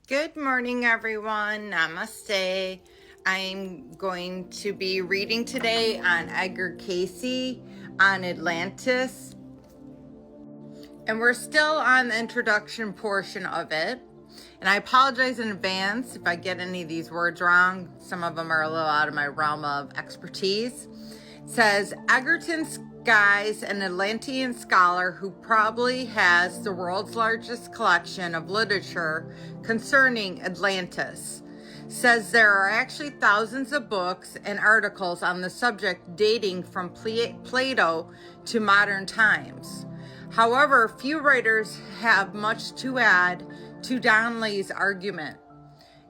Good morning, everyone. Namaste. I'm going to be reading today on Edgar Cayce on Atlantis. And we're still on the introduction portion of it. And I apologize in advance if I get any of these words wrong. Some of them are a little out of my realm of expertise. It says, Egerton Skies, an Atlantean scholar who probably has the world's largest collection of literature concerning Atlantis, says there are actually thousands of books and articles on the subject dating from Plato to modern times. However, few writers have much to add to Donnelly's argument.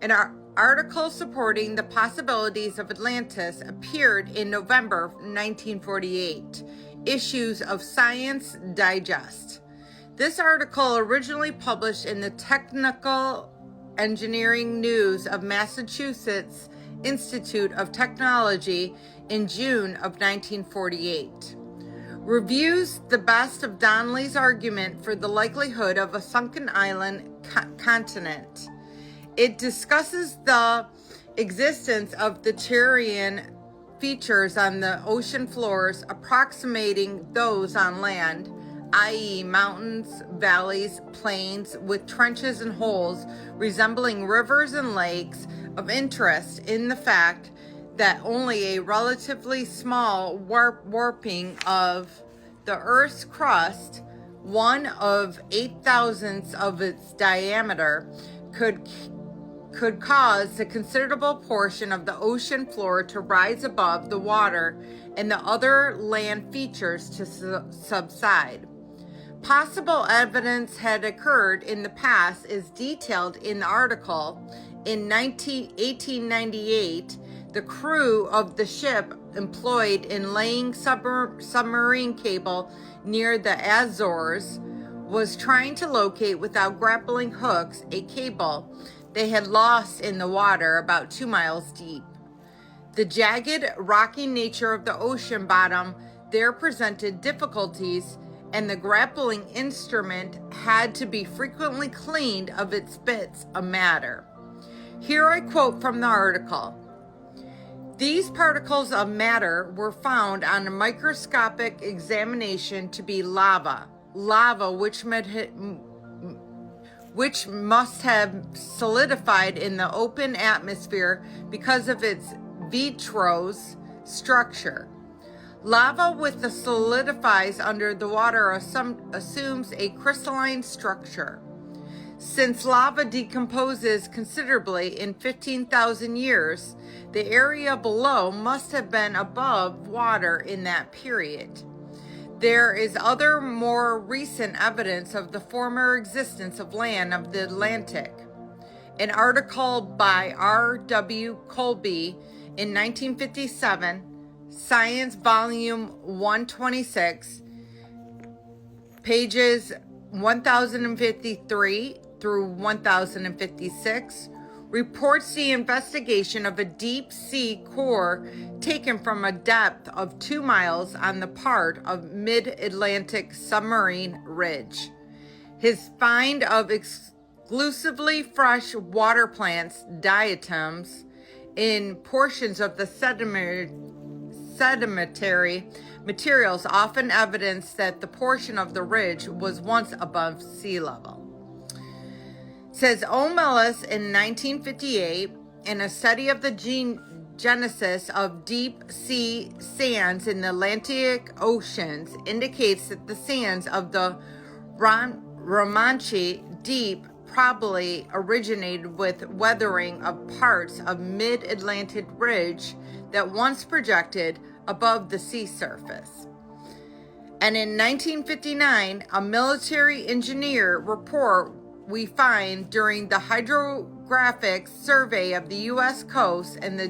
An article supporting the possibilities of Atlantis appeared in November 1948, issues of Science Digest. This article, originally published in the Technical Engineering News of Massachusetts Institute of Technology in June of 1948, reviews the best of Donnelly's argument for the likelihood of a sunken island continent. It discusses the existence of the terrain features on the ocean floors approximating those on land, i.e. mountains, valleys, plains with trenches and holes resembling rivers and lakes, of interest in the fact that only a relatively small warping of the Earth's crust, 1 of 8,000ths of its diameter, could cause a considerable portion of the ocean floor to rise above the water and the other land features to subside. Possible evidence had occurred in the past is detailed in the article. In 1898, the crew of the ship employed in laying submarine cable near the Azores was trying to locate without grappling hooks a cable they had lost in the water about 2 miles deep. The jagged, rocky nature of the ocean bottom there presented difficulties, and the grappling instrument had to be frequently cleaned of its bits of matter. Here I quote from the article. These particles of matter were found on a microscopic examination to be lava which must have solidified in the open atmosphere because of its vitreous structure. Lava with the solidifies under the water assumes a crystalline structure. Since lava decomposes considerably in 15,000 years, the area below must have been above water in that period. There is other more recent evidence of the former existence of land of the Atlantic. An article by R.W. Colby in 1957, Science Volume 126, pages 1053 through 1056, reports the investigation of a deep sea core taken from a depth of 2 miles on the part of mid-Atlantic submarine ridge. His find of exclusively fresh water plants, diatoms, in portions of the sedimentary materials often evidence that the portion of the ridge was once above sea level. Says O'Mellis in 1958, in a study of the genesis of deep sea sands in the Atlantic Oceans, indicates that the sands of the Romanche Deep probably originated with weathering of parts of mid-Atlantic ridge that once projected above the sea surface. And in 1959, a military engineer report we find during the hydrographic survey of the U.S. coast and the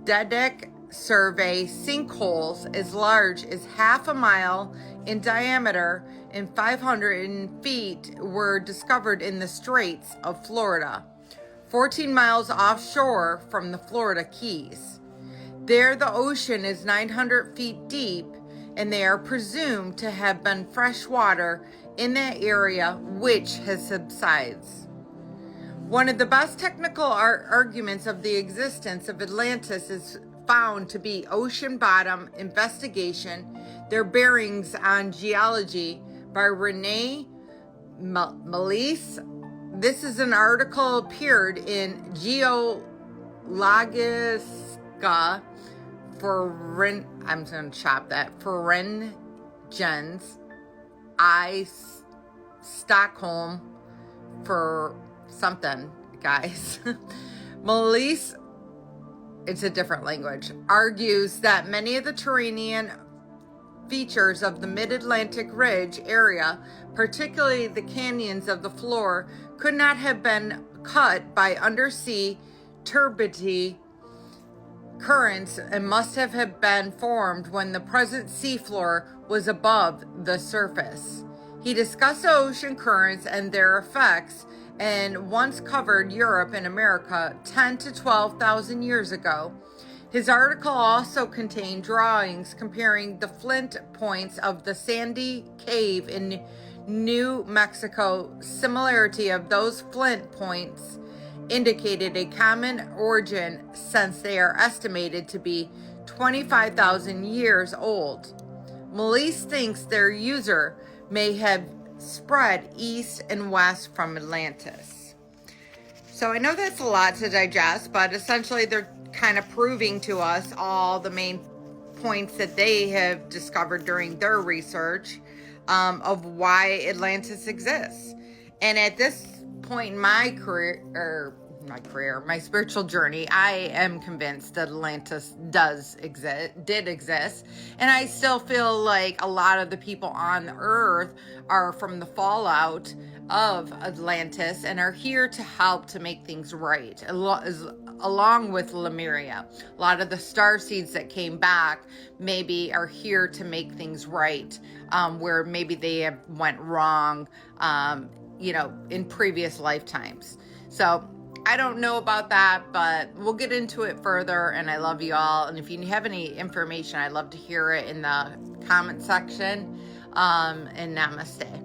geodetic survey sinkholes as large as half a mile in diameter and 500 feet were discovered in the Straits of Florida, 14 miles offshore from the Florida Keys. There the ocean is 900 feet deep, and they are presumed to have been fresh water in that area which has subsided. One of the best technical arguments of the existence of Atlantis is found to be ocean bottom investigation, their bearings on geology by Renee Malise. This is an article appeared in Geologiska I'm going to chop that, Forengens I Stockholm for something, guys. Malise, it's a different language, argues that many of the terranean features of the mid-Atlantic ridge area, particularly the canyons of the floor, could not have been cut by undersea turbidity currents and must have been formed when the present seafloor was above the surface. He discussed the ocean currents and their effects and once covered Europe and America 10 to 12,000 years ago. His article also contained drawings comparing the flint points of the Sandy Cave in New Mexico. Similarity of those flint points indicated a common origin since they are estimated to be 25,000 years old. Malise thinks their user may have spread east and west from Atlantis. So I know that's a lot to digest, but essentially they're kind of proving to us all the main points that they have discovered during their research of why Atlantis exists. And at this point in my spiritual journey, I am convinced that Atlantis did exist. And I still feel like a lot of the people on Earth are from the fallout of Atlantis and are here to help to make things right, along with Lemuria. A lot of the star seeds that came back maybe are here to make things right, where maybe they have went wrong, in previous lifetimes. So I don't know about that, but we'll get into it further, and I love you all. And if you have any information, I'd love to hear it in the comment section. And namaste.